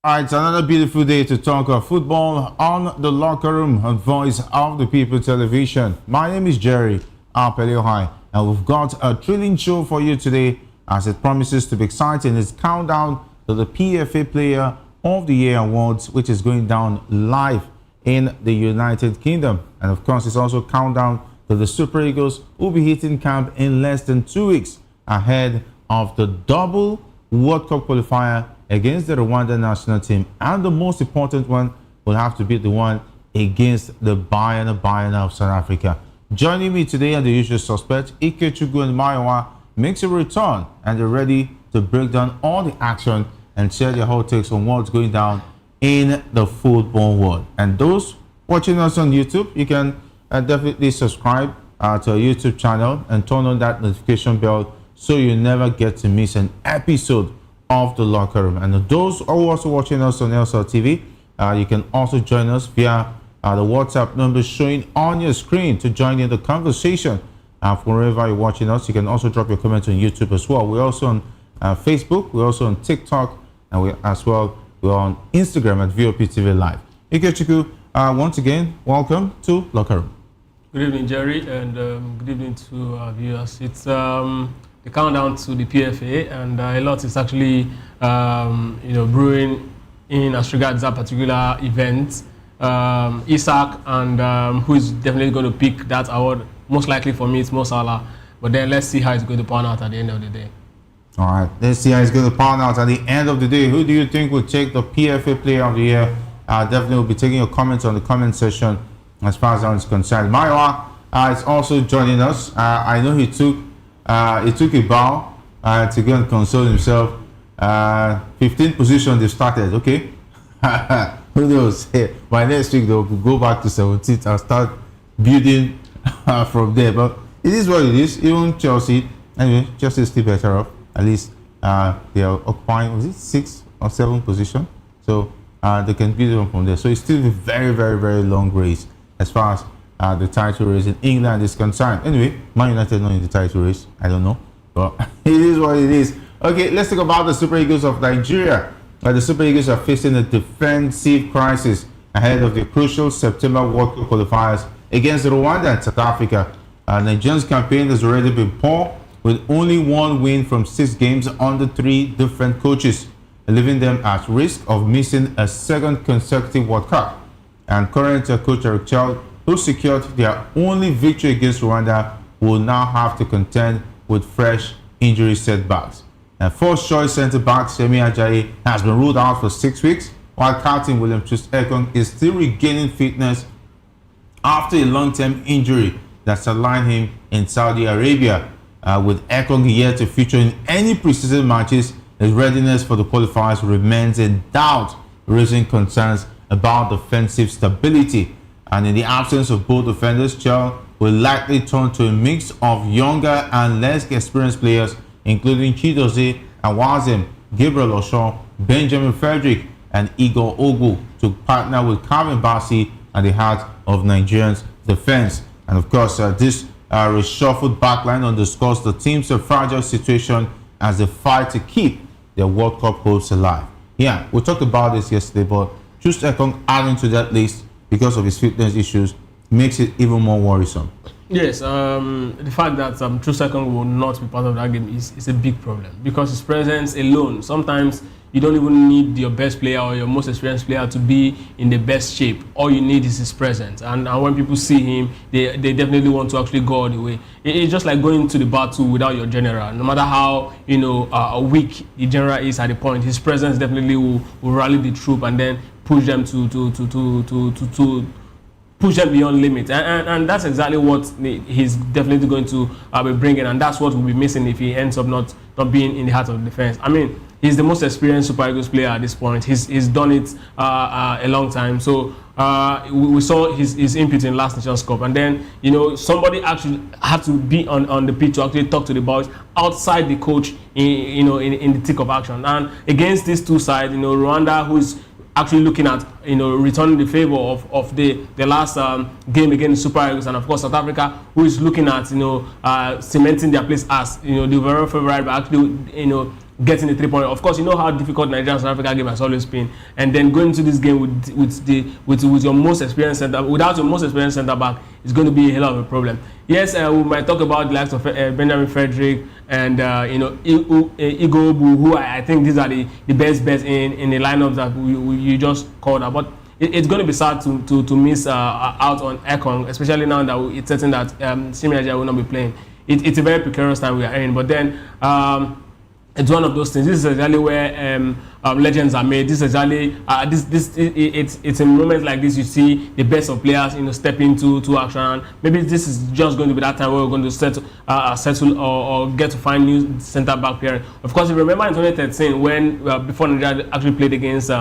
All right, it's another beautiful day to talk of football on the locker room on Voice of the People Television. My name is Jerry High, and we've got a thrilling show for you today as it promises to be exciting. It's countdown to the PFA Player of the Year Awards, which is going down live in the United Kingdom. And of course, it's also countdown to the Super Eagles who will be hitting camp in less than 2 weeks ahead of the double World Cup qualifier against the Rwanda national team, and the most important one will have to be the one against the Bayern of South Africa. Joining me today are the usual suspects, Ikechukwu and Maiwa makes a return, and they're ready to break down all the action and share their whole takes on what's going down in the football world. And those watching us on YouTube, you can definitely subscribe to our YouTube channel and turn on that notification bell so you never get to miss an episode of the locker room. And those who are also watching us on LSL TV, you can also join us via the WhatsApp number showing on your screen to join in the conversation. From wherever you're watching us, you can also drop your comments on YouTube as well. We're also on Facebook, we're also on TikTok, and we're on Instagram at VOP TV Live. Ikechukwu, once again, welcome to Locker Room. Good evening, Jerry, and good evening to our viewers. It's the countdown to the PFA, and a lot is actually brewing in as regards that particular event. Isaac, and who is definitely going to pick that award. Most likely for me, it's Mo Salah. But then let's see how it's going to pan out at the end of the day. All right, let's see how it's going to pan out at the end of the day. Who do you think will take the PFA Player of the Year? Definitely will be taking your comments on the comment section as far as that is concerned. Maiwa is also joining us. I know he took a bow to go and console himself. 15th position they started, okay? Who knows? Hey, by next week they'll go back to 17th and start building from there. But it is what it is. Even Chelsea, anyway, Chelsea is still better off. At least they are occupying, was it 6th or 7th position? So they can build on from there. So it's still a very, very, very long race as far as the title race in England is concerned. Anyway, Man United not in the title race. I don't know, but it is what it is. Okay, let's talk about the Super Eagles of Nigeria. The Super Eagles are facing a defensive crisis ahead of the crucial September World Cup qualifiers against Rwanda and South Africa. Nigeria's campaign has already been poor, with only one win from 6 games under 3 different coaches, leaving them at risk of missing a second consecutive World Cup. And current coach Eric Child, who secured their only victory against Rwanda, will now have to contend with fresh injury setbacks. And first choice centre-back Semi Ajayi has been ruled out for 6 weeks, while captain William Ekong is still regaining fitness after a long-term injury that sidelined him in Saudi Arabia. With Ekong yet to feature in any preseason matches, his readiness for the qualifiers remains in doubt, raising concerns about defensive stability. And in the absence of both defenders, Chel will likely turn to a mix of younger and less experienced players, including Chidozie Awazim, Gabriel Osho, Benjamin Frederick, and Igor Ogu, to partner with Calvin Bassey at the heart of Nigerians' defense. And of course, this reshuffled backline underscores the team's fragile situation as they fight to keep their World Cup hopes alive. Yeah, we talked about this yesterday, but just Ekong adding to that list because of his fitness issues makes it even more worrisome. Yes, the fact that Ekong will not be part of that game is a big problem, because his presence alone, sometimes you don't even need your best player or your most experienced player to be in the best shape. All you need is his presence. And when people see him, they definitely want to actually go all the way. It's just like going to the battle without your general. No matter how weak the general is at the point, his presence definitely will rally the troop and then push them to push them beyond limits, and that's exactly what he's definitely going to be bringing, and that's what will be missing if he ends up not being in the heart of the defense. I mean, he's the most experienced Super Eagles player at this point. He's done it a long time. So we saw his input in last Nations Cup, and then somebody actually had to be on the pitch to actually talk to the boys outside the coach in the thick of action. And against these two sides, Rwanda, who is actually looking at returning the favor of the last game against Super Eagles, and of course South Africa, who is looking at cementing their place as the overall favorite, but actually getting the 3 point. Of course, you know how difficult Nigeria and South Africa game has always been, and then going to this game with your most experienced center, without your most experienced center back, it's going to be a hell of a problem. Yes, we might talk about the likes of Benjamin Frederick and Igor Obu, who I think these are the best bets in the lineups that you just called out. But it's going to be sad to miss out on Ekong, especially now that it's certain that Ajayi will not be playing. It's a very precarious time we are in. But then it's one of those things. This is exactly where legends are made. This is exactly it's in moments like this you see the best of players step into action. Maybe this is just going to be that time where we're going to settle or get to find new centre back pairing. Of course, if you remember in 2013 when before Nigeria actually played against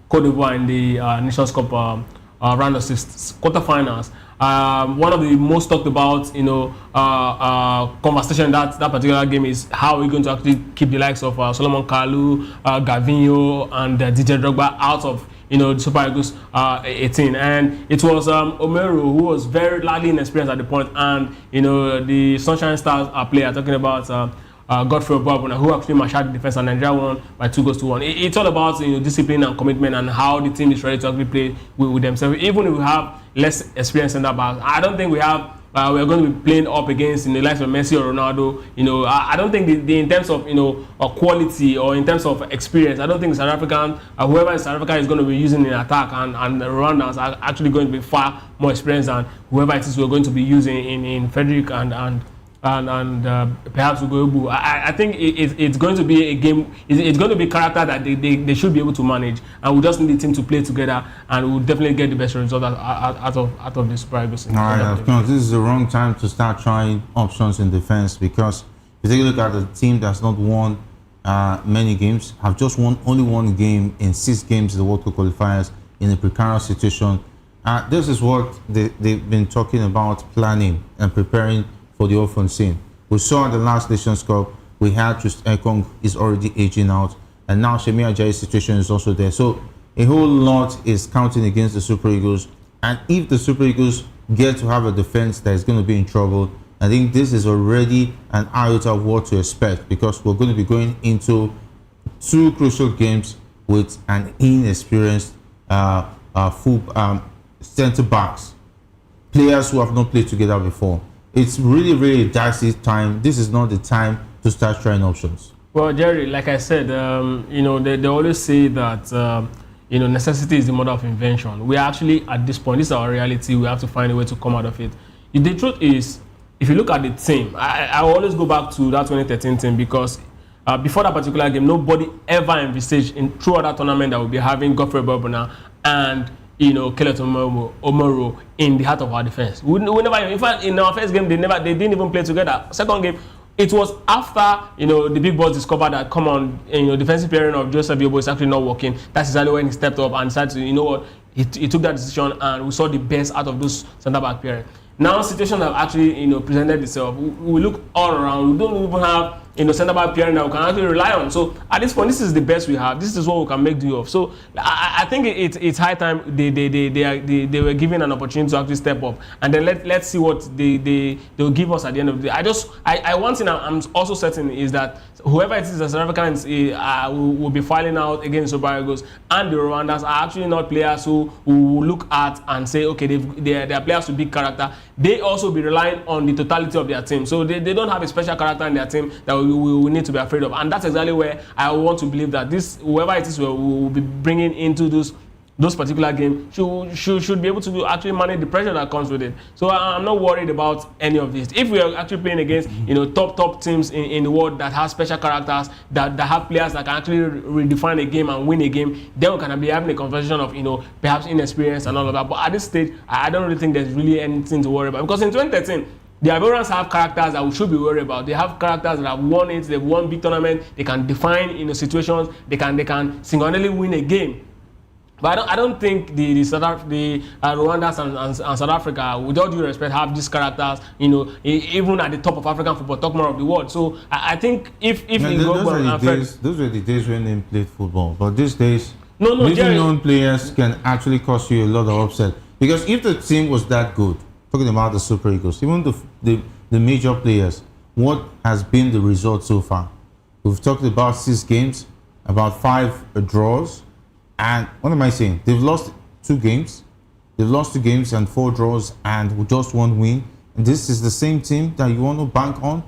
Cote d'Ivoire in the Nations Cup round of quarterfinals. One of the most talked about, conversation that particular game is how we're going to actually keep the likes of Solomon Kalou, Gavinho, and DJ Drogba out of the Super Eagles 18, and it was Omeru who was very largely inexperienced at the point, and the Sunshine Stars player talking about. Godfrey Obabuna, who actually marshaled the defense, and Nigeria won by 2-1. It's all about discipline and commitment and how the team is ready to actually play with themselves. Even if we have less experience in that back, I don't think we have. We're going to be playing up against the likes of Messi or Ronaldo. I don't think in terms of quality or in terms of experience, I don't think South African, whoever in South Africa is going to be using in attack and the Rwandans are actually going to be far more experienced than whoever it is we're going to be using in Frederick and perhaps Ugoebu. I think it's going to be a game. It's going to be a character that they should be able to manage, and we just need the team to play together, and we'll definitely get the best result out of this Super Eagles. All right, of course, this is the wrong time to start trying options in defense, because if you take a look at the team that's not won many games, have just won only one game in 6 games in the World Cup qualifiers in a precarious situation. This is what they've been talking about, planning and preparing for the offensive. We saw in the last Nations Cup, we had just Ekong is already aging out, and now Ajayi's situation is also there. So a whole lot is counting against the Super Eagles, and if the Super Eagles get to have a defense that is going to be in trouble, I think this is already an iota of what to expect, because we're going to be going into 2 crucial games with an inexperienced centre backs, players who have not played together before. It's really, really dicey time. This is not the time to start trying options. Well, Jerry, like I said, they always say that necessity is the mother of invention. We are actually at this point. This is our reality. We have to find a way to come out of it. The truth is, if you look at the team, I always go back to that 2013 team, because before that particular game, nobody ever envisaged throughout that tournament that we'll be having Godfrey Obabuna and Kellet Omeru in the heart of our defense. We never, in fact, in our first game, they didn't even play together. Second game, it was after the big boss discovered that, come on, defensive pairing of Joseph Yobo is actually not working. That's exactly when he stepped up and decided to, he took that decision, and we saw the best out of those centre back pairing. Now situations have actually presented itself. We look all around. We don't even have centre back pairing that we can actually rely on. So at this point, this is the best we have. This is what we can make do of. So I think it's high time they were given an opportunity to actually step up, and then let's see what they'll give us at the end of the day. One thing I'm also certain is that whoever it is, the South Africans will be filing out against Super Eagles, and the Rwandans are actually not players who look at and say, okay, they are players with big character. They also be relying on the totality of their team. So they don't have a special character in their team that we need to be afraid of. And that's exactly where I want to believe that whoever it is we will be bringing into those particular games should be able to actually manage the pressure that comes with it. So I'm not worried about any of this. If we are actually playing against top teams in the world that have special characters, that have players that can actually redefine a game and win a game, then we can be having a conversation of perhaps inexperience and all of that. But at this stage, I don't really think there's really anything to worry about, because in 2013 the Ivorians have characters that we should be worried about. They have characters that have won it. They've won big tournaments. They can define situations. They can single-handedly win a game. But I don't think the Rwandans and South Africa, with all due respect, have these characters, even at the top of African football, top more of the world. So I think if those were the days when they played football. But these days, little known players can actually cause you a lot of upset. Because if the team was that good, talking about the Super Eagles, even the major players, what has been the result so far? We've talked about 6 games, about 5 draws, and what am I saying? They've lost 2 games. They've lost 2 games and 4 draws and just 1 win. And this is the same team that you want to bank on.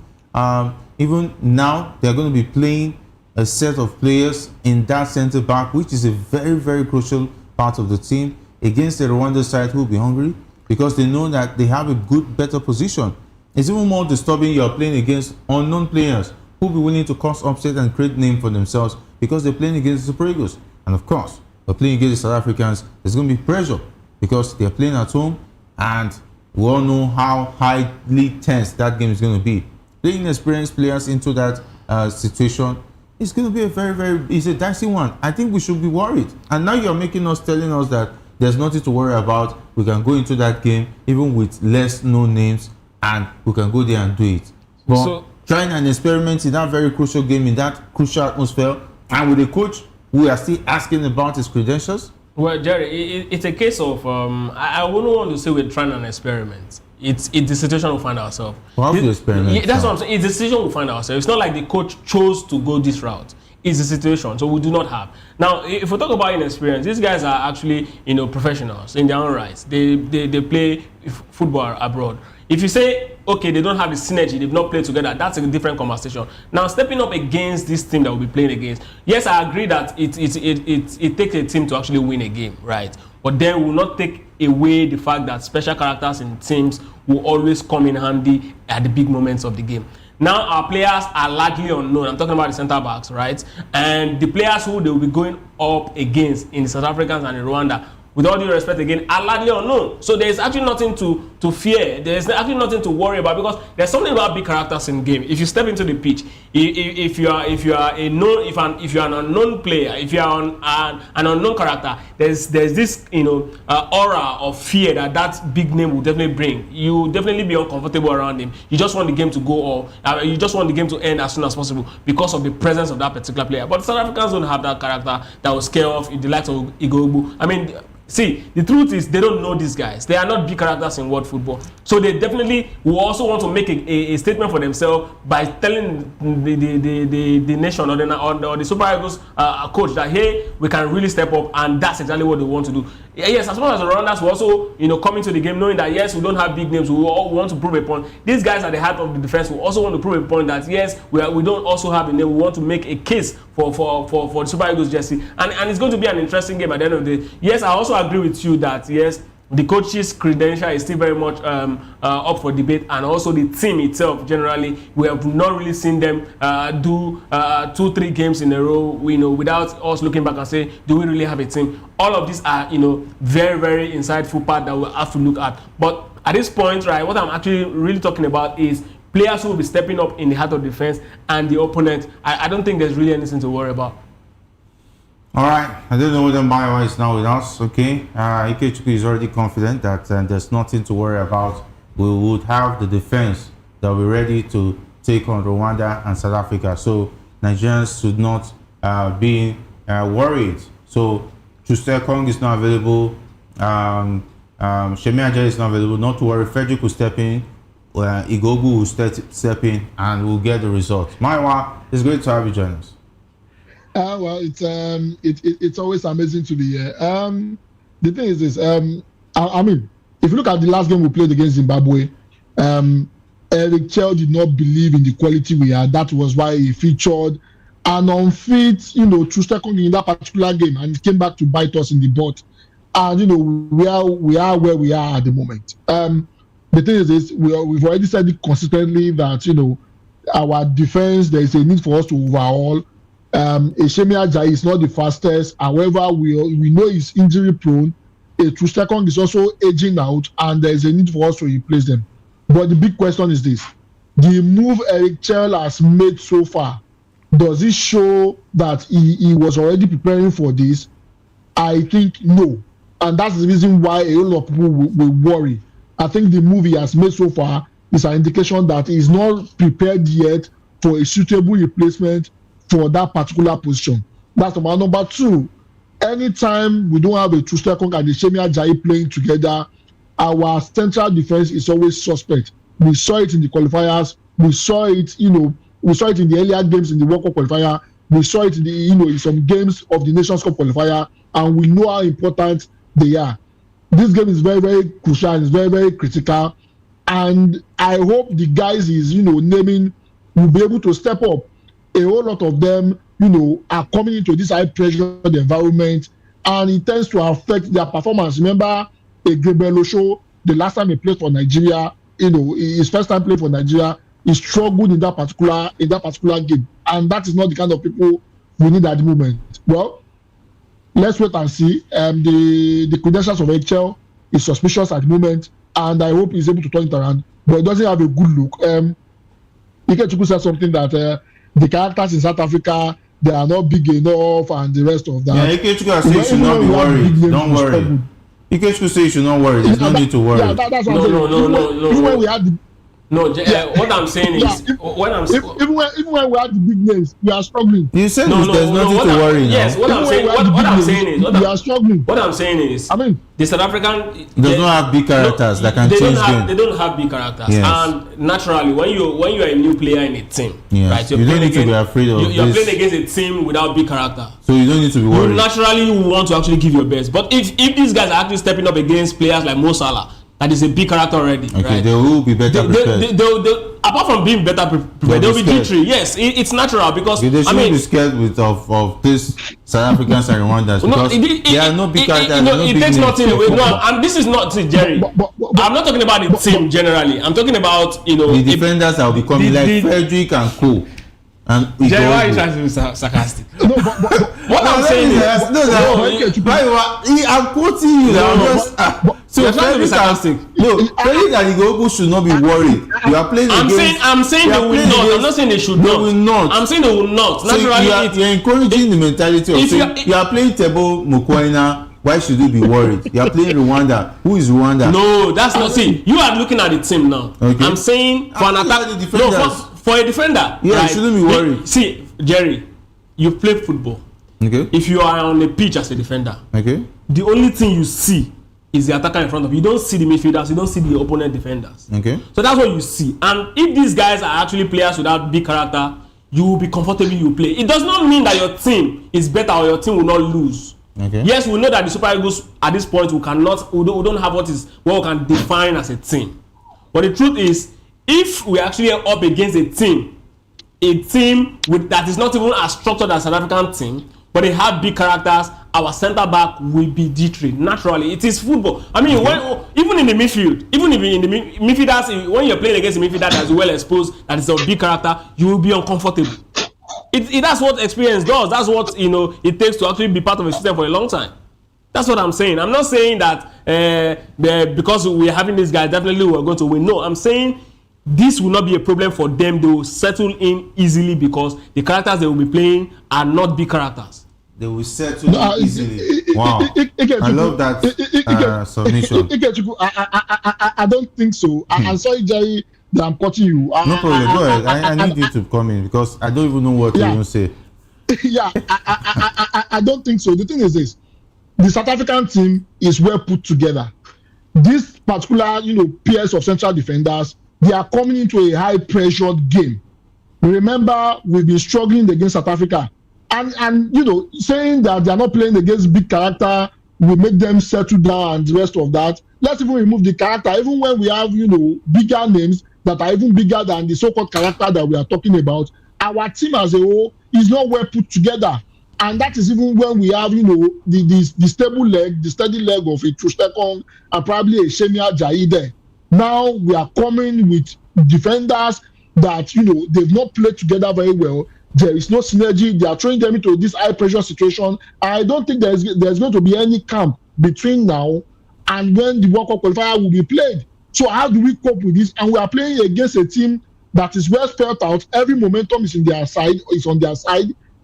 Even now, they're going to be playing a set of players in that centre back, which is a very, very crucial part of the team, against the Rwanda side who will be hungry because they know that they have a good, better position. It's even more disturbing you're playing against unknown players who will be willing to cause upset and create name for themselves because they're playing against the Super Eagles. And of course, they're playing against the South Africans. There's going to be pressure because they're playing at home, and we all know how highly tense that game is going to be. Playing experienced players into that situation, it's going to be a it's a dicey one. I think we should be worried. And now you're telling us that there's nothing to worry about. We can go into that game even with less known names, and we can go there and do it. But so, trying an experiment in that very crucial game, in that crucial atmosphere, and with a coach who are still asking about his credentials. Well, Jerry, it's a case of I wouldn't want to say we're trying an experiment. It's the situation we find ourselves. Well, the experiment. Yeah, that's what I'm saying. It's the situation we find ourselves. It's not like the coach chose to go this route. It's the situation, so we do not have. Now, if we talk about inexperience, these guys are actually, professionals in their own rights. They play football abroad. If you say, okay, they don't have the synergy, they've not played together, that's a different conversation. Now, stepping up against this team that we'll be playing against, yes, I agree that it takes a team to actually win a game, right? But then we will not take away the fact that special characters in teams will always come in handy at the big moments of the game. Now, our players are largely unknown. I'm talking about the centre backs, right? And the players who they will be going up against in the South Africans and in Rwanda, with all due respect again, are largely unknown. So there's actually nothing to fear. There's actually nothing to worry about, because there's something about big characters in game. If you step into the pitch, if you are an unknown player, if you are an unknown character, there's this aura of fear that big name will definitely bring. You definitely be uncomfortable around him. You just want the game to go off. You just want the game to end as soon as possible because of the presence of that particular player. But South Africans don't have that character that will scare off the likes of Igbo. I mean, see, the truth is they don't know these guys. They are not big characters in world football. So they definitely will also want to make a statement for themselves by telling the nation or the Super Eagles coach that, hey, we can really step up, and that's exactly what they want to do. Yes, as well as the Rwandans will also, coming to the game knowing that, yes, we don't have big names. We all want to prove a point. These guys at the heart of the defense will also want to prove a point that, yes, we don't also have a name. We want to make a case for the Super Eagles jersey. And it's going to be an interesting game at the end of the day. Yes, I also agree with you that, yes, the coach's credential is still very much up for debate, and also the team itself generally. We have not really seen them do 2-3 games in a row, without us looking back and say, do we really have a team? All of these are, very, very insightful part that we'll have to look at. But at this point, right, what I'm actually really talking about is players who will be stepping up in the heart of defense and the opponent. I don't think there's really anything to worry about. All right, I don't know whether Maiwa is now with us. Okay, Ikechukwu is already confident that there's nothing to worry about. We would have the defense that we're ready to take on Rwanda and South Africa. So Nigerians should not be worried. So Ekong is not available. Shemi Ajayi is not available. Not to worry. Frederick will step in. Igogu will step in, and we'll get the result. Maiwa, it's great to have you join us. Well, it's always amazing to be here. The thing is this, I mean, if you look at the last game we played against Zimbabwe, Eric Chell did not believe in the quality we had. That was why he featured an unfit, Ekong in that particular game, and it came back to bite us in the butt. And we are where we are at the moment. The thing is this, we've already said it consistently that our defense, there is a need for us to overhaul. Shemi Ajayi is not the fastest. However, we know he's injury prone. Ekong is also aging out, and there is a need for us to replace them. But the big question is this: the move Eric Chell has made so far, does it show that he was already preparing for this? I think no, and that's the reason why a lot of people will worry. I think the move he has made so far is an indication that he is not prepared yet for a suitable replacement for that particular position. That's number one. Number two, anytime we don't have a Ekong and the Shemi Ajayi playing together, our central defense is always suspect. We saw it in the qualifiers. We saw it, We saw it in the earlier games in the World Cup qualifier. We saw it in the, in some games of the Nations Cup qualifier, and we know how important they are. This game is very, very crucial. It's very, very critical, and I hope the guys is naming will be able to step up. A whole lot of them, are coming into this high pressure environment, and it tends to affect their performance. Remember, Gabriel Osho, the last time he played for Nigeria, his first time playing for Nigeria, he struggled in that particular game, and that is not the kind of people we need at the moment. Well, let's wait and see. The credentials of HL is suspicious at the moment, and I hope he's able to turn it around, but it doesn't have a good look. Ikechukwu said something that the characters in South Africa, they are not big enough, and the rest of that. Yeah, Ikechukwu said you should not be worried. Don't worry. Ikechukwu said you should not worry. There's no need to worry. Yeah, that's what I'm saying. No. Even when we had the what I'm saying is, even when we have the big names, we are struggling. You said there's nothing to worry now. Yes, what I'm saying is, we are struggling. What I'm saying is, I mean, the South African does not have big characters that can change game. They don't have big characters, yes. And naturally, when you're a new player in a team, yes. right? You don't need to be afraid of You're playing against a team without big character, so you don't need to be worried. You naturally want to actually give your best. But if these guys are actually stepping up against players like Mo Salah, that is a big character already. Okay, right? they will be better prepared. Apart from being better prepared, they'll be jittery. Yes, it's natural because they shouldn't be scared of this South Africans and Rwandans because there are no big characters. It takes nothing away. No, and this is not Jerry. I'm not talking about the team generally. I'm talking about the defenders that will be coming like Frederick and Co. And Jerry, why are you trying to be sarcastic? No, but what I'm saying is, I'm quoting you now. So you're trying to be sarcastic. No, Frederick and Igbo should not be worried. You are playing against. I'm saying they will not. I'm not saying they should not. They will not. I'm saying they will not. Naturally, so you're encouraging the mentality of saying you are playing Tebo Mokwaina. Why should you be worried? You are playing Rwanda. Who is Rwanda? No, that's not. See, you are looking at the team now. Okay. I'm saying for an attack. No, for a defender. Yeah, right? You shouldn't be worried. See, Jerry, you play football. Okay. If you are on the pitch as a defender, okay, the only thing you see is the attacker in front of you. You don't see the midfielders. You don't see the opponent defenders. Okay. So that's what you see. And if these guys are actually players without big character, you will be comfortable. You play. It does not mean that your team is better or your team will not lose. Okay. Yes, we know that the Super Eagles at this point we don't have what we can define as a team. But the truth is, if we actually are up against a team that is not even as structured as South African team, but they have big characters, our centre back will be jittery. Naturally, it is football. I mean, even in the midfield, even if in the midfielders, when you're playing against a midfielder that is well exposed, that is a big character, you will be uncomfortable. That's what experience does. That's what it takes to actually be part of a system for a long time. That's what I'm saying. I'm not saying that because we're having this guy, definitely we're going to win. No, I'm saying this will not be a problem for them. They will settle in easily because the characters they will be playing are not big characters. They will settle in easily. Wow. I love that submission. I don't think so. I'm sorry, Jerry, that I'm cutting you. No problem. Go ahead. I need you to come in because I don't even know what to even say. Yeah, I don't think so. The thing is this. The South African team is well put together. This particular, pairs of central defenders, they are coming into a high-pressured game. Remember, we've been struggling against South Africa. And saying that they are not playing against big character will make them settle down and the rest of that. Let's even remove the character. Even when we have, bigger names that are even bigger than the so-called character that we are talking about, our team as a whole is not well put together. And that is even when we have, the stable leg, the steady leg of a Ekong and probably a Ajayi there. Now we are coming with defenders that, they've not played together very well. There is no synergy. They are throwing them into this high pressure situation. I don't think there's going to be any camp between now and when the World Cup qualifier will be played. So how do we cope with this? And we are playing against a team that is well spelled out. Every momentum is on their side.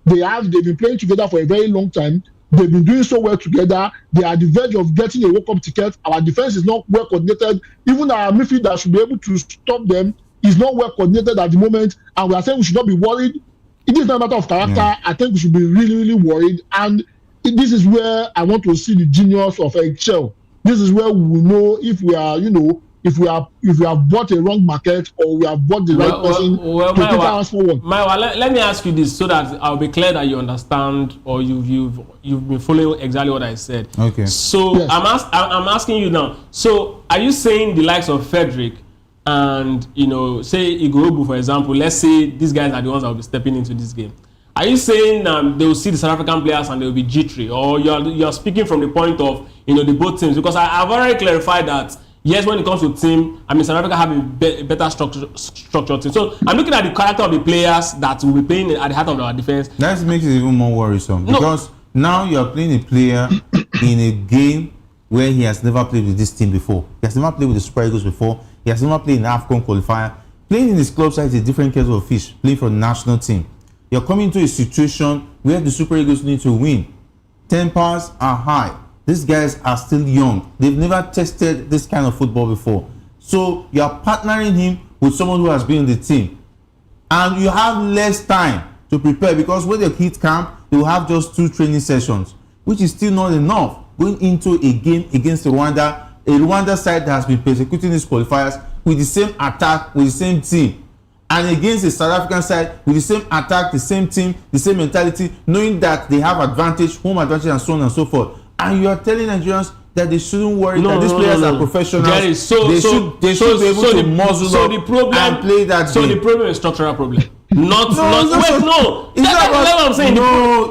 They've been playing together for a very long time. They've been doing so well together. They are at the verge of getting a World Cup ticket. Our defense is not well coordinated. Even our midfielder should be able to stop them is not well coordinated at the moment. And we are saying we should not be worried. It is not a matter of character. Yeah. I think we should be really, really worried. And this is where I want to see the genius of HL. This is where we will know if we are, if we have bought a wrong market or we have bought the right person to take us forward. Maiwa, let me ask you this so that I'll be clear that you understand or you've been following exactly what I said. Okay. So yes. I'm asking you now. So are you saying the likes of Frederick and say Igorobu, for example, let's say these guys are the ones that will be stepping into this game? Are you saying they will see the South African players and they will be jittery, or you're speaking from the point of the both teams? Because I've already clarified that. Yes, when it comes to team, South Africa have a better structured team. So I'm looking at the character of the players that will be playing at the heart of our defense. That makes it even more worrisome because now you are playing a player in a game where he has never played with this team before. He has never played with the Super Eagles before. He has never played in the AFCON qualifier. Playing in his club side is a different kettle of fish. Playing for the national team. You're coming to a situation where the Super Eagles need to win. Tempers are high. These guys are still young. They've never tested this kind of football before. So you are partnering him with someone who has been in the team. And you have less time to prepare because when they hit camp, they will have just 2 training sessions, which is still not enough. Going into a game against Rwanda, a Rwanda side that has been persecuting these qualifiers with the same attack, with the same team. And against the South African side with the same attack, the same team, the same mentality, knowing that they have advantage, home advantage, and so on and so forth. And you are telling Nigerians that they shouldn't worry that these players are professionals. Jerry, they should be able to muzzle up and play that game. So the problem is structural problem. Let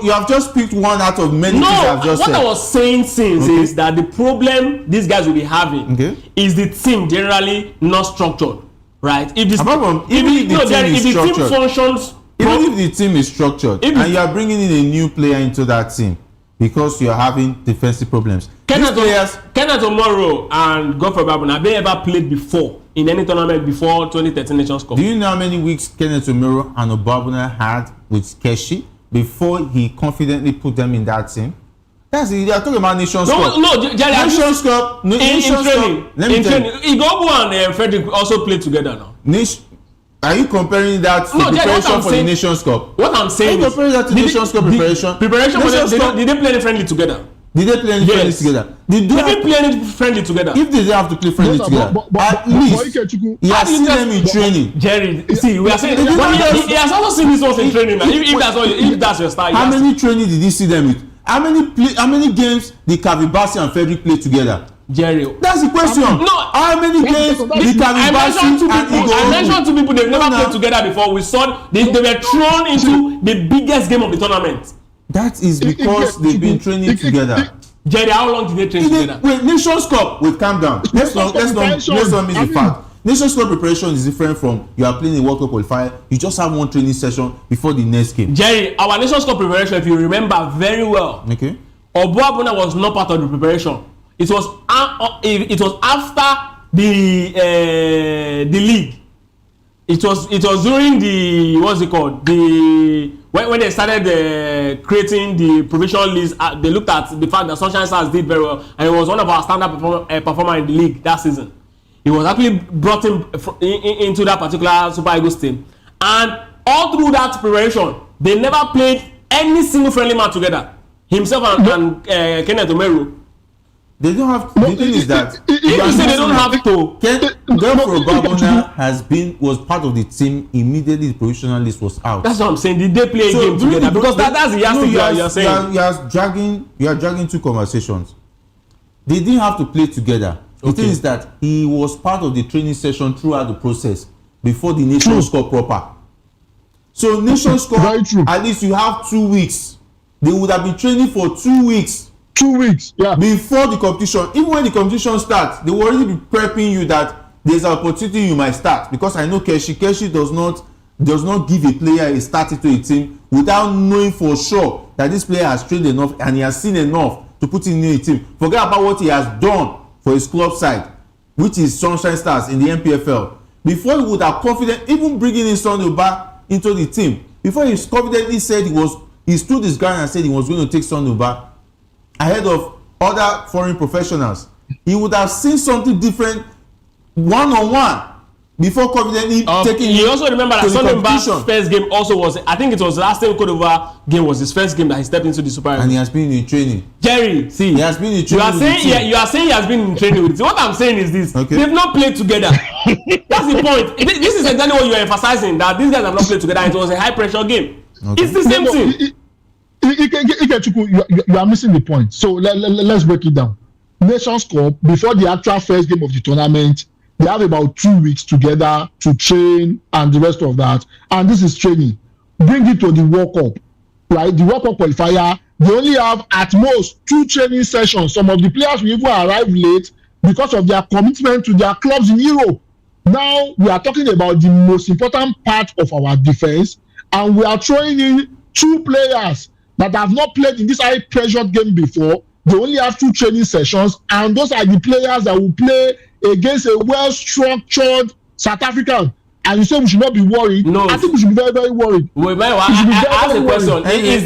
you have just picked one out of many things I've just said. What I was saying since is that the problem these guys will be having is the team generally not structured. Right? If the team functions, even if the team is structured and you are bringing in a new player into that team because you are having defensive problems. Kenneth Omoro and Godfrey Babuna, have they ever played before in any tournament before 2013 Nations Cup? Do you know how many weeks Kenneth Omoro and Obabuna had with Keshi before he confidently put them in that team? That's it. They are talking about Nations Cup. Jerry, Nations Cup. In training. Igbo and Frederick also played together now. Are you comparing that to preparation for the Nations Cup? What I'm saying is, comparing that to Nations Cup preparation? Preparation for them. Did they play any friendly together? Did they play any friendly together? Did they play any friendly together? If they have to play friendly together, at least he has seen them in training. Jerry, see, we are saying he has also seen this ones in training now. If that's your style. How many training did he see them with? How many games did Kavibasi and Frederick play together? Jerry, that's the question. How many games did Kavibasi and Igor? I mentioned 2 people they've never played together before. We saw they were thrown into the biggest game of the tournament. That is because they've been training together. Jerry, how long did they train together? Wait, Nations Cup. Wait, calm down. Let's not miss the fact. Nations Cup preparation is different from you are playing a World Cup qualifier. You just have 1 training session before the next game. Jerry, our Nations Cup preparation, if you remember very well, Obuabuna was not part of the preparation. It was after the league. It was during the when they started creating the provisional list. They looked at the fact that Sunshine Stars did very well, and it was one of our standard performer in the league that season. He was actually brought into that particular Super Eagles team, and all through that preparation, they never played any single friendly match together. Himself and Kenneth Omero. They don't have to. The thing is that you say they don't have to. Godfrey Babuna was part of the team immediately the provisional list was out. That's what I'm saying. Did they play a game together? Because that's the yardstick you're saying. You are dragging 2 conversations. They didn't have to play together. The thing is that he was part of the training session throughout the process before the Nations Cup proper. So Nations Cup, at least you have 2 weeks. They would have been training for 2 weeks. 2 weeks, yeah. Before the competition. Even when the competition starts, they will already be prepping you that there's an opportunity you might start. Because I know Keshi does not give a player a start into a team without knowing for sure that this player has trained enough and he has seen enough to put in a team. Forget about what he has done for his club side, which is Sunshine Stars in the MPFL. Before he would have confident, even bringing in Sonny back into the team, before he confidently said he stood his ground and said he was going to take Sonny back ahead of other foreign professionals, he would have seen something different one-on-one before confidently taking. You also remember that Sonny Mbah's competition. first game also was, I think it was the last time Cote d'Ivoire game was his first game that he stepped into the Super Eagles. And he has been in training. Jerry, see, He has been in training. you are saying he has been in training with it. What I'm saying is this: Okay. they've not played together. That's the point. This is exactly what you are emphasizing, that these guys have not played together. It was a high pressure game. Okay. It's the same thing. You are missing the point. So let's break it down. Nations Cup, before the actual first game of the tournament, they have about 2 weeks together to train and the rest of that. And this is training. Bring it to the World Cup, right? The World Cup qualifier, they only have at most 2 training sessions. Some of the players will even arrive late because of their commitment to their clubs in Europe. Now we are talking about the most important part of our defense, and we are throwing in 2 players that have not played in this high pressure game before. They only have 2 training sessions, and those are the players that will play against a well-structured South African. And you say we should not be worried? No. I think we should be very, very worried. Wait, I ask a question. Is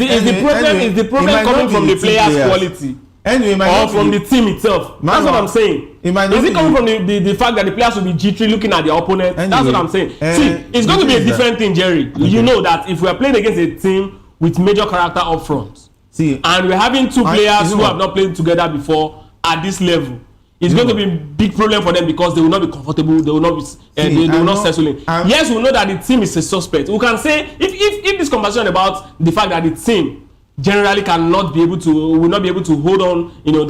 the problem coming from the players' quality? Or from the team itself? That's what I'm saying. Is it coming from the fact that the players will be jittery looking at their opponent? That's what I'm saying. See, it's going to be a different thing, Jerry. Okay. You know that if we are playing against a team with major character up front, and we're having 2 players who have not played together before at this level, it's going to be a big problem for them because they will not be comfortable. They will not be. They will not settle in. Yes, we know that the team is a suspect. We can say if this conversation about the fact that the team generally cannot be able to, will not be able to hold on, you know,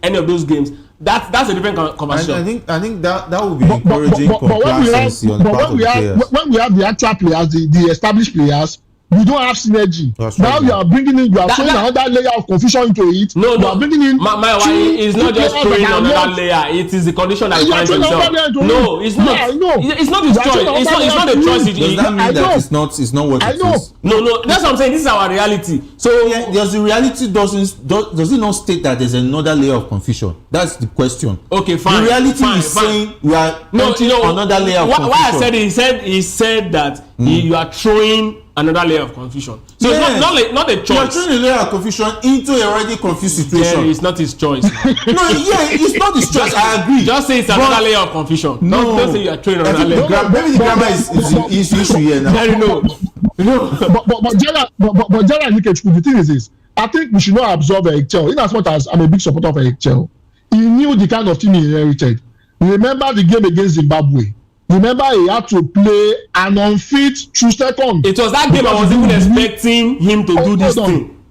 any of those games. That's a different conversation. I think that would be encouraging complacency on the part of the players. When we have the actual players, the established players, we don't have synergy. Now you are bringing in, you are throwing another layer of confusion into it. No, you are bringing in. It's not just throwing another layer. It is the condition that he finds himself. No, it's not. It's not his choice. It's not a choice. Does that mean that it's not what it is? No. That's what I'm saying. This is our reality. So does the reality does it not state that there's another layer of confusion? That's the question. Okay, fine. The reality is saying we are entering another layer of confusion. Why I said he said that you are throwing another layer of confusion. So it's not a choice. You are throwing a layer of confusion into a already confused situation. Yeah, it's not his choice. It's not his choice. I agree. Just say it's another layer of confusion. No. Don't say you are throwing another layer. Maybe the grammar is the issue here now. But Gerald Nikechukwu, the thing is this: I think we should not absorb Ekong. In as much as I'm a big supporter of Ekong, he knew the kind of team he inherited. Remember the game against Zimbabwe. Remember he had to play an unfit Ekong. It was that game I was even expecting him to do this thing.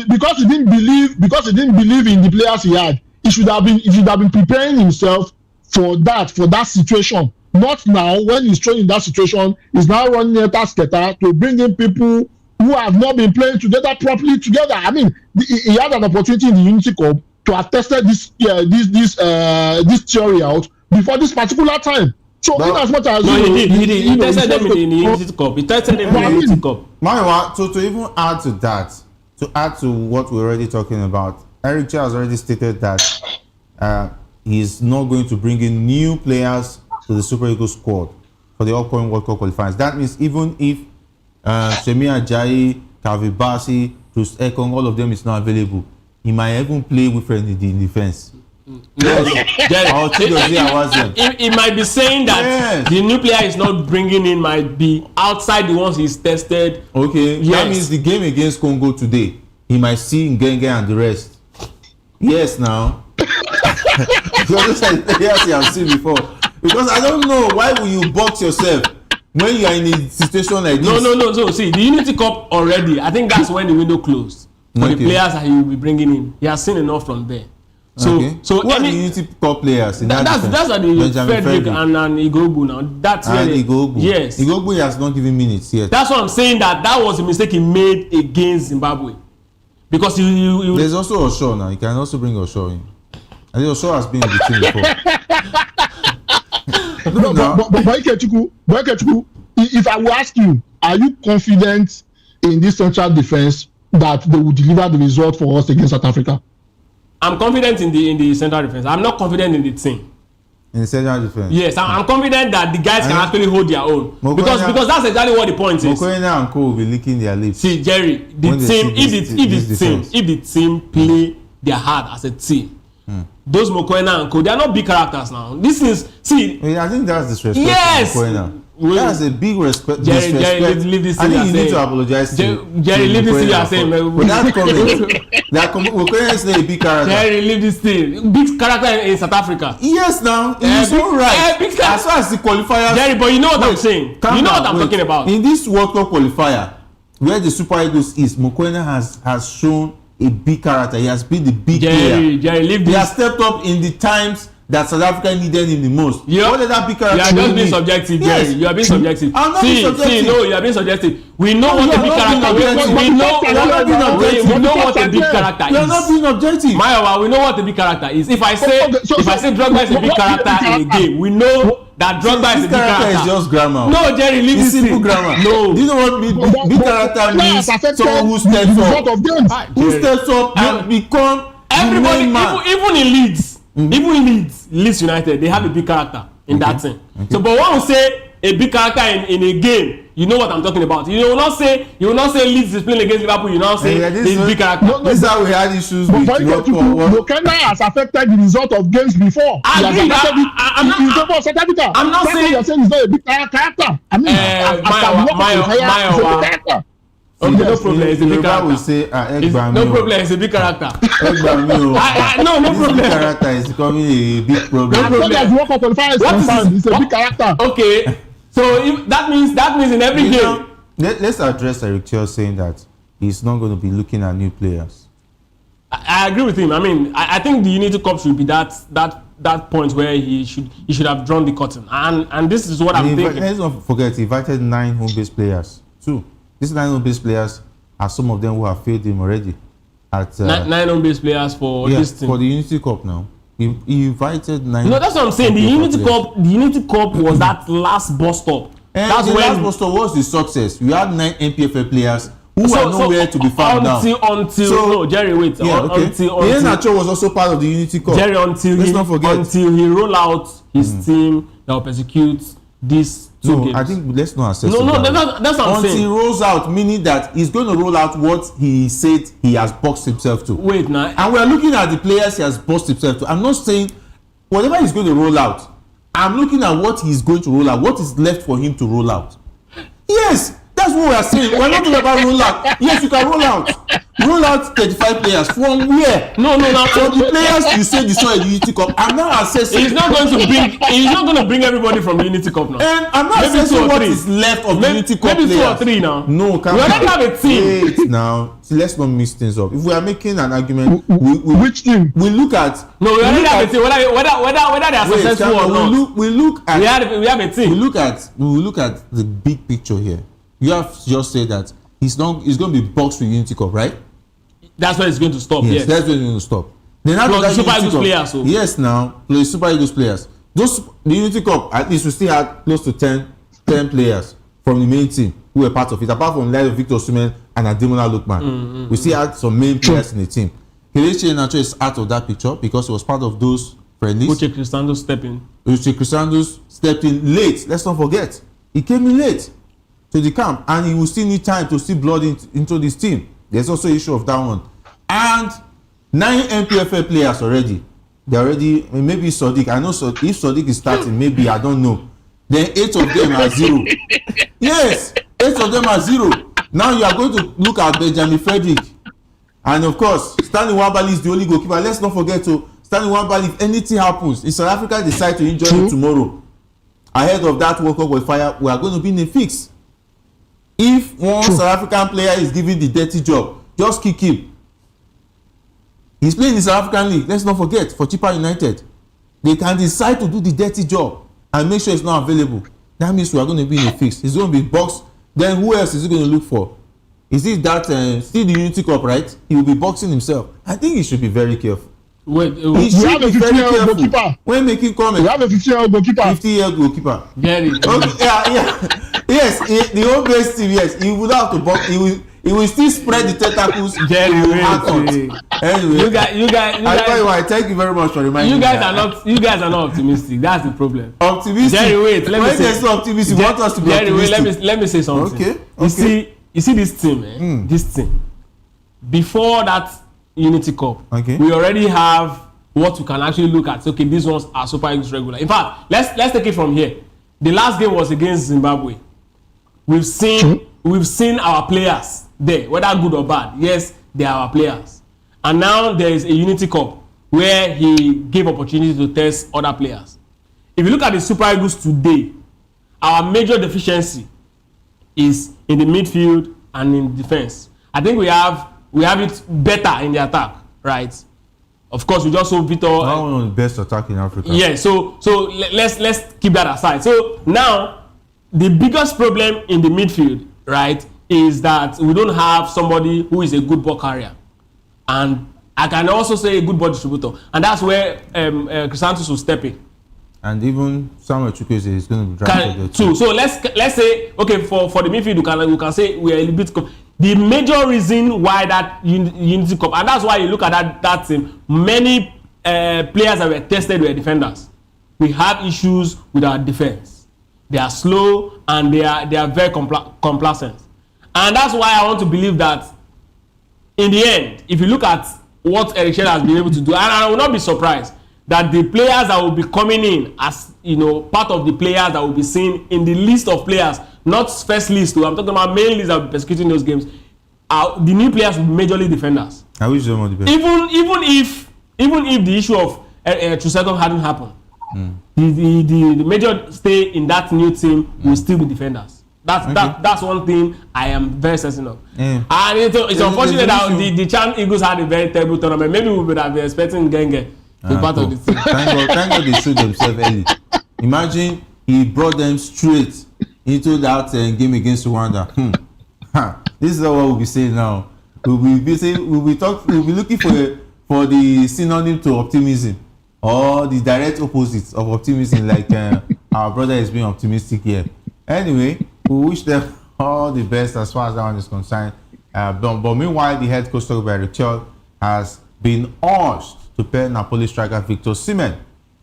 Because he didn't believe in the players he had. He should have been preparing himself for that situation. Not now when he's thrown in that situation. He's now running a task to bring in people who have not been playing together properly together. I mean, he had an opportunity in the Unity Cup to have tested this theory out before this particular time. So in as much as he did. He tested them in the Unity Cup. He tested them in the Unity Cup. Mayowa, to even add to that, to add to what we're already talking about, Eric Chia has already stated that he's not going to bring in new players to the Super Eagles squad for the upcoming World Cup qualifiers. That means even if Semi Ajayi, Kavi Basi, Ekong, all of them is not available, he might even play with friend in defense. It might be saying that the new player is not bringing in might be outside the ones he's tested. Okay, that means the game against Congo today, he might see Ngenge and the rest. Yes, now. Because those are the players you have seen before. Because I don't know why will you box yourself when you are in a situation like this. No. So see, the Unity Cup already, I think that's when the window closed for the players that he will be bringing in. He has seen enough from there. So who are the Unity Cup players in that's the Frederick and Igogbu now. That's really Igogbu. Yes. Igogbu has not given minutes yet. That's what I'm saying, that was a mistake he made against Zimbabwe. Because there's also Osho now. You can also bring Osho in. I think Osho has been in the team before. But if I will ask you, are you confident in this central defense that they will deliver the result for us against South Africa? I'm confident in the central defense. I'm not confident in the team. In the central defense? Yes, I'm confident that the guys can actually hold their own. Because that's exactly what the point is. Mokoena and Co will be licking their lips. See, Jerry, the team, if the team play their hard as a team, those Mokoena and Co, they are not big characters now. This is I think that's disrespect. Yes. That's a big respect. Jerry, leave this I think you need to apologize to Jerry, leave this thing you are saying. Without comment, Mokoena is not a big character. Jerry, leave this thing. Big character in South Africa. Yes, now it's all right. As far as the qualifiers. Jerry, but you know what I'm saying. You know what I'm talking about. In this World Cup qualifier, where the Super Eagles is, Mokoena has shown a big character. He has been the big player. Jerry, leave this. He has stepped up in the times that South Africa needed him the most. Yeah. What did that big character? You are just being subjective, Jerry. Yes. You are being subjective. I'm not being subjective. No, you are being subjective. We know what a big character. We know what a big character is. You are not being objective. Mayowa, we know what a big character is. If I say Drogba is a big character in a game, we know that Drogba is a big character. Is just grammar. No, Jerry, leave this simple thing. grammar. No. Do you know what big character means? Someone who steps up. Who steps up and become everybody, even in Leeds. Even in Leeds United, they have a big character in that thing. So, but when we say a big character in a game, you know what I'm talking about. You will not say Leeds is playing against Liverpool. You now say this big character. This is how we had issues with Mokoena has affected the result of games before. I'm not saying you're saying he's not a big character. I mean, Mayowa. Okay, no problem. It's a big character. Will say, no problem. It's a big character. No problem. Big character is becoming a big problem. It's a big character. Okay, so if that means in every game. Let's address Eric Chell saying that he's not going to be looking at new players. I agree with him. I mean, I think the Unity Cup should be that point where he should have drawn the curtain. And this is what I'm thinking. Let's not forget, he invited 9 home-based players too. These 9 home-based players are some of them who have failed him already. At 9 home-based players for this team. For the Unity Cup now. He invited 9. No, that's what I'm saying. The Unity Cup was that last bus stop. That's the last bus stop was the success. We had 9 NPFL players who are nowhere to be found now. No, Jerry, wait. Until Nacho was also part of the Unity Cup. Jerry, until he roll out his team that will persecute these 2 games. I think let's not assess. That's what I'm saying. Until he rolls out, meaning that he's going to roll out what he said he has boxed himself to. Wait now. And we're looking at the players he has boxed himself to. I'm not saying whatever he's going to roll out. I'm looking at what he's going to roll out. What is left for him to roll out? Yes, that's what we are saying. We're not talking about roll out. Yes, you can roll out. Roll out 35 players from where? No. For the players you say destroy the Unity Cup, I'm now assessing. He's not going to bring everybody from the Unity Cup now. And I'm not assessing what is left of the Unity Cup maybe players. 2 or 3 now. No, we already have a team. Wait now. See, let's not mix things up. If we are making an argument, which team? We look at. No, we already have a team. Whether they are successful or not. We look at. We have a team. We look at the big picture here. You have just said that he's going to be boxed with Unity Cup, right? That's where it's going to stop. Yes. That's where it's going to stop. Then plus the Super Eagles players. So. Yes, now the Super Eagles players. The Unity Cup, at least we still had close to 10 players from the main team who were part of it. Apart from Victor Osimhen and Ademola Lookman, we still had some main players in the team. Kelechi Iheanacho is out of that picture because he was part of those friendlies. Uche Crisandos stepped in. Uche Crisandos stepped in late. Let's not forget, he came in late to the camp, and he will still need time to see blood into this team. There's also issue of that one. And 9 NPFL players already. They're already, maybe Sadiq. I know if Sadiq is starting, maybe, I don't know. Then 8 of them are 0. Yes, 8 of them are 0. Now you are going to look at Benjamin Frederick. And of course, Stanley Nwabali is the only goalkeeper. Let's not forget Stanley Nwabali, if anything happens, if South Africa decide to injure him tomorrow, ahead of that World Cup qualifier, we are going to be in a fix. If one South African player is given the dirty job, just kick him. He's playing in the South African League. Let's not forget, for Chippa United. They can decide to do the dirty job and make sure it's not available. That means we are going to be in a fix. It's going to be boxed. Then who else is he going to look for? Is it that still the Unity Cup, right? He will be boxing himself. I think he should be very careful. Wait, we have a 50-year-old goalkeeper. When making comments, we have a 50-year-old goalkeeper. 50-year goalkeeper. Get it. Okay, yeah. Yes, the home base team. Yes, he would have to box. He will still spread the tentacles. Anyway, you guys. Thank you very much for reminding me. You guys are not optimistic. That's the problem. Optimistic. Jerry, wait. Let me say. Optimistic. You want us to be optimistic. Jerry, wait. Let me say something. Okay. You see this team, This team. Before that Unity Cup, we already have what we can actually look at. Okay, these ones are Super Eagles regular. In fact, let's take it from here. The last game was against Zimbabwe. We've seen our players there, whether good or bad. Yes, they are our players. And now there is a Unity Cup where he gave opportunity to test other players. If you look at the Super Eagles today, our major deficiency is in the midfield and in defense. I think we have it better in the attack, right? Of course, we just saw Victor. One of the best attack in Africa. Yeah, so let's keep that aside. So now the biggest problem in the midfield, right, is that we don't have somebody who is a good ball carrier, and I can also say a good ball distributor, and that's where Chrysanthus will step in. And even Samuel Chukwueze is going to be drafted too. So let's say, okay, for the midfield, we can say we are a little bit. The major reason why that Unity Cup, and that's why you look at that team, many players that were tested were defenders. We have issues with our defense. They are slow and they are very complacent. And that's why I want to believe that in the end, if you look at what Eric Schell has been able to do, and I will not be surprised that the players that will be coming in as, you know, part of the players that will be seen in the list of players, not first list, I'm talking about main list that will be persecuting those games, the new players will be majorly defenders. I wish them all the best. Even if the issue of Trusecon hadn't happened, the major stay in that new team will still be defenders. That's one thing I am very certain of. And it's unfortunate that the Chan Eagles had a very terrible tournament. Maybe we would have been expecting Genge to be part of the team. Thank God they showed themselves early. Imagine he brought them straight into that game against Rwanda. This is what we'll be saying now. We'll be looking for the synonym to optimism, or the direct opposite of optimism, like our brother is being optimistic here. Anyway, we wish them all the best as far as that one is concerned. But meanwhile, the head coach by Eric Schell has been urged to pair Napoli striker Victor Osimhen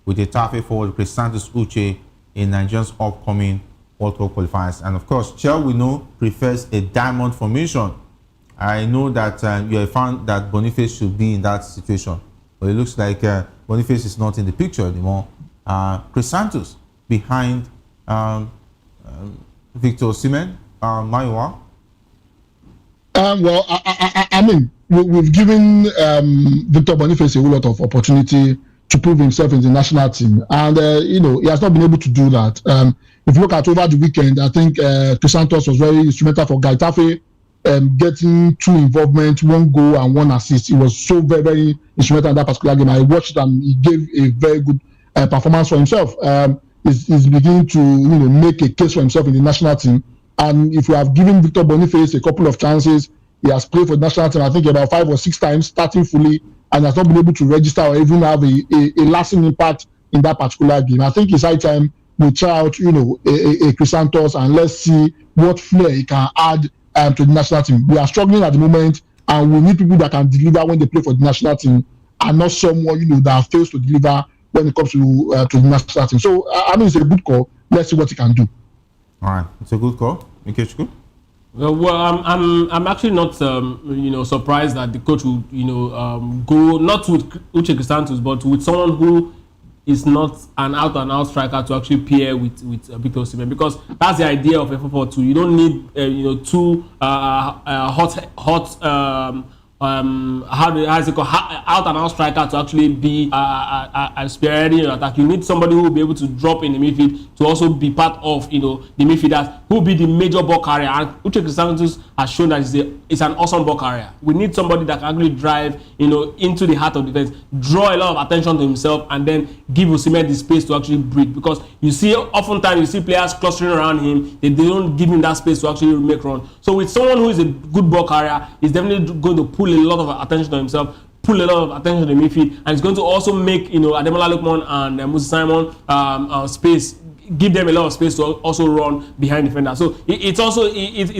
with a Tafe forward Chrysanthus Uche in Nigeria's upcoming World Cup qualifiers. And of course, Schell, we know, prefers a diamond formation. I know that you're a fan that Boniface should be in that situation, but it looks like Boniface is not in the picture anymore. Chrysanthus behind Victor Osimhen, Maiwa. Well, I mean, we've given Victor Boniface a whole lot of opportunity to prove himself in the national team, and you know, he has not been able to do that. If you look at over the weekend, I think Chrysanthus was very instrumental for Tafe getting 2 involvement, 1 goal and 1 assist. He was so very, very instrumental in that particular game. I watched it and he gave a very good performance for himself. He's beginning to, you know, make a case for himself in the national team. And if you have given Victor Boniface a couple of chances, he has played for the national team, I think about 5 or 6 times, starting fully, and has not been able to register or even have a lasting impact in that particular game. I think it's high time we try out, you know, a Chrysanthus, and let's see what flair he can add to the national team. We are struggling at the moment, and we need people that can deliver when they play for the national team, and not someone, you know, that fails to deliver when it comes to the national team. So I mean, it's a good call. Let's see what he can do. All right, it's a good call. Ikechukwu? Well, I'm actually not you know, surprised that the coach will, you know, go not with Uche Chrysanthus, but with someone who is not an out-and-out striker to actually pair with Victor Osimhen, because that's the idea of a 4-4-2. You don't need you know, 2 hot how is it called, out and out striker to actually be spearheading your attack. You need somebody who will be able to drop in the midfield to also be part of, you know, the midfielders who will be the major ball carrier. And Uche Chrysanthus has shown that it's an awesome ball carrier. We need somebody that can actually drive, you know, into the heart of defense, draw a lot of attention to himself, and then give Osimhen the space to actually breathe. Because you see, oftentimes you see players clustering around him, they don't give him that space to actually make run. So with someone who is a good ball carrier, he's definitely going to pull a lot of attention to himself, pull a lot of attention to the midfield, and it's going to also make, you know, Ademola Lookman and Moses Simon space, give them a lot of space to also run behind defenders. So it's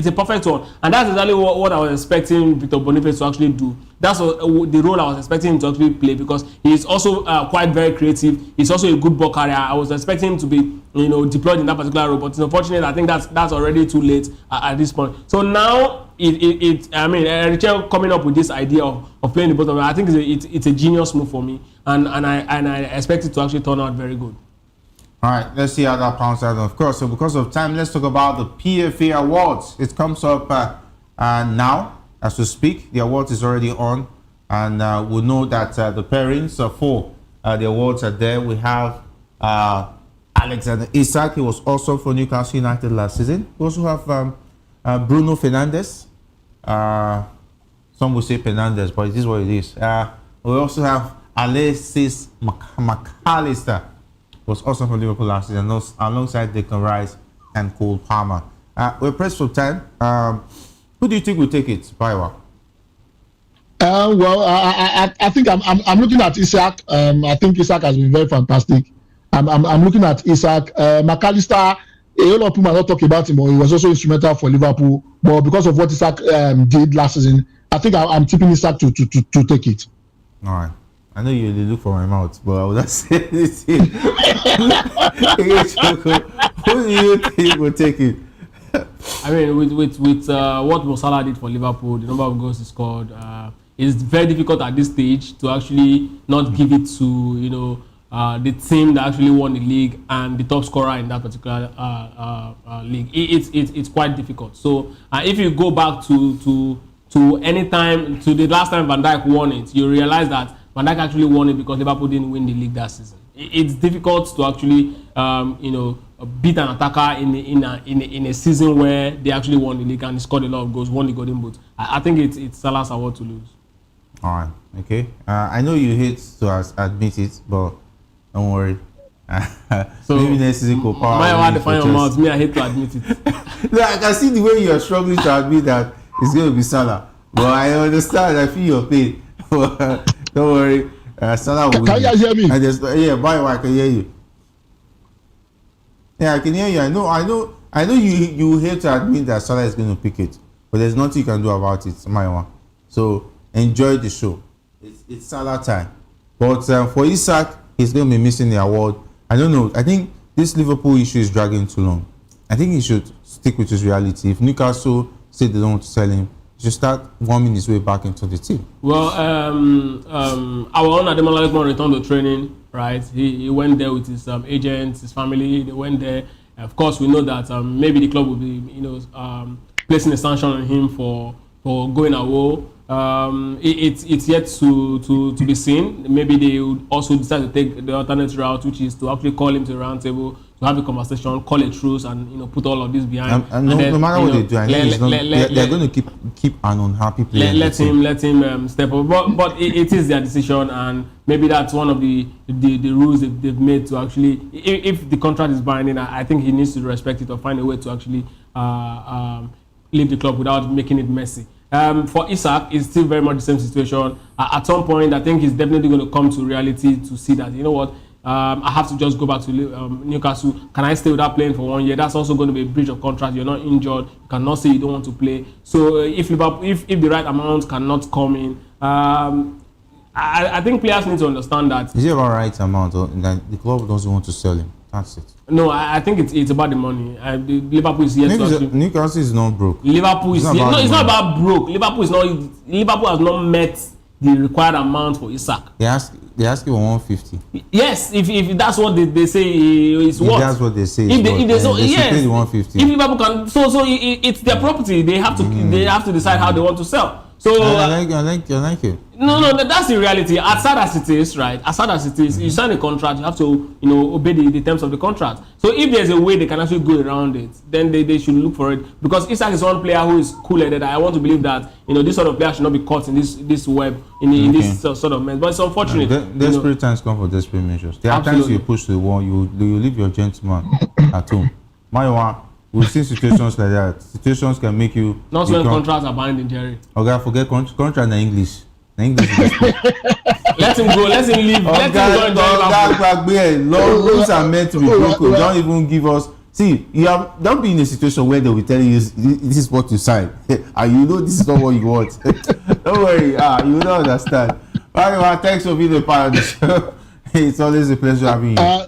a perfect one, and that's exactly what I was expecting Victor Boniface to actually do. That's the role I was expecting him to actually play, because he's also quite very creative. He's also a good ball carrier. I was expecting him to be, you know, deployed in that particular role, but it's unfortunate. I think that's already too late at this point. So now I mean, Richard coming up with this idea of playing the both of them, I think it's a genius move for me, and I expect it to actually turn out very good. All right, let's see how that pans out. Of course, so because of time, let's talk about the PFA Awards. It comes up now as we speak. The awards is already on, and we know that the pairings for the awards are there. We have Alexander Isak. He was also for Newcastle United last season. We also have Bruno Fernandes. Some will say Fernandes, but it is what it is. We also have Alexis McAllister. Was also for Liverpool last season, alongside Declan Rice and Cole Palmer. We're pressed for time. Who do you think will take it, Baiwa? Well, I think I'm looking at Isak. I think Isak has been very fantastic. I'm looking at Isak. McAllister, a whole lot of people are not talking about him, but he was also instrumental for Liverpool. But because of what Isak did last season, I think I'm tipping Isak to take it. All right. I know you look for my mouth, but I would not say anything. Who do you think will take it? I mean, with what Mo Salah did for Liverpool, the number of goals he scored, it's very difficult at this stage to actually not give it to the team that actually won the league and the top scorer in that particular league. It's quite difficult. So if you go back to any time, to the last time Van Dijk won it, you realize that Van Dijk actually won it because Liverpool didn't win the league that season. It's difficult to actually beat an attacker in a season where they actually won the league and scored a lot of goals, won the Golden Boot. I think it's Salah's award to lose. All right, okay. I know you hate to admit it, but don't worry. So maybe next season Cole Palmer. My award define your mouth. Me, I hate to admit it. No, I can see the way you are struggling to admit that it's going to be Salah. But I understand. I feel your pain. Don't worry. Salah will win. Can you guys hear me? Yeah, Baiwa, I can hear you. Yeah, I can hear you. I know you hate to admit that Salah is going to pick it, but there's nothing you can do about it, Maiwa. So enjoy the show. It's Salah time. But for Isak, he's going to be missing the award. I don't know. I think this Liverpool issue is dragging too long. I think he should stick with his reality. If Newcastle say they don't want to sell him, he should start warming his way back into the team. Well, our own Ademola Lookman returned to training, right? He went there with his agents, his family. They went there. Of course, we know that maybe the club will be, placing a sanction on him for going away. It's yet to be seen. Maybe they would also decide to take the alternate route, which is to actually call him to the round table, to have a conversation, call a truce, and put all of this behind. And no matter what they do, I think they're going to keep an unhappy player. Let him step up. But it is their decision, and maybe that's one of the rules they've made to actually, if the contract is binding, I think he needs to respect it or find a way to actually leave the club without making it messy. For Isak, it's still very much the same situation. At some point, I think he's definitely going to come to reality to see that, you know what, I have to just go back to Newcastle. Can I stay without playing for 1 year? That's also going to be a breach of contract. You're not injured. You cannot say you don't want to play. So if the right amount cannot come in, I think players need to understand that. Is it about right amount, or that the club doesn't want to sell him? That's it. No, I think it's about the money. Liverpool is here to actually, Newcastle is not broke. Liverpool is here. No, it's not about broke. Liverpool has not met the required amount for Isak. They ask him for 150. Yes, if that's what they say is what. That's what they say. If they yes, pay the 150. If Liverpool can, so it's their property. They have to decide how they want to sell. So I like it. No, that's the reality. As sad as it is, right? As sad as it is, you sign a contract, you have to, obey the terms of the contract. So if there's a way they can actually go around it, then they should look for it. Because Isak is one player who is cool-headed. I want to believe that, this sort of player should not be caught in this web, in this sort of mess. But it's unfortunate. Desperate times come for desperate measures. There are times you push the wall, you leave your gentleman at home. We've seen situations like that. Situations can make you. Not when contracts are binding, Jerry. Okay, forget contract in English. English. Let him go. Let him leave. Let him go. Rules are meant to be broken. Don't even give us. See, don't be in a situation where they will tell you this is what you sign, and this is not what you want. Don't worry. You don't understand. Anyway, thanks for being a part of the show. It's always a pleasure having you.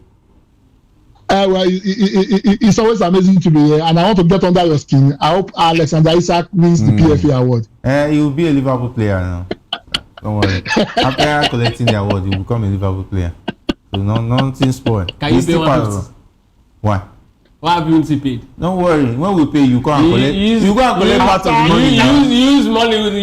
Well, it's always amazing to be here, and I want to get under your skin. I hope Alexander Isak wins the PFA award. He will be a Liverpool player now. Don't worry. After collecting the award, he will become a Liverpool player. So nothing spoiled. Can you pay 150? Why? Why haven't you paid? Don't worry. When we pay, you go and collect. You go and collect part of the money. You use money with you.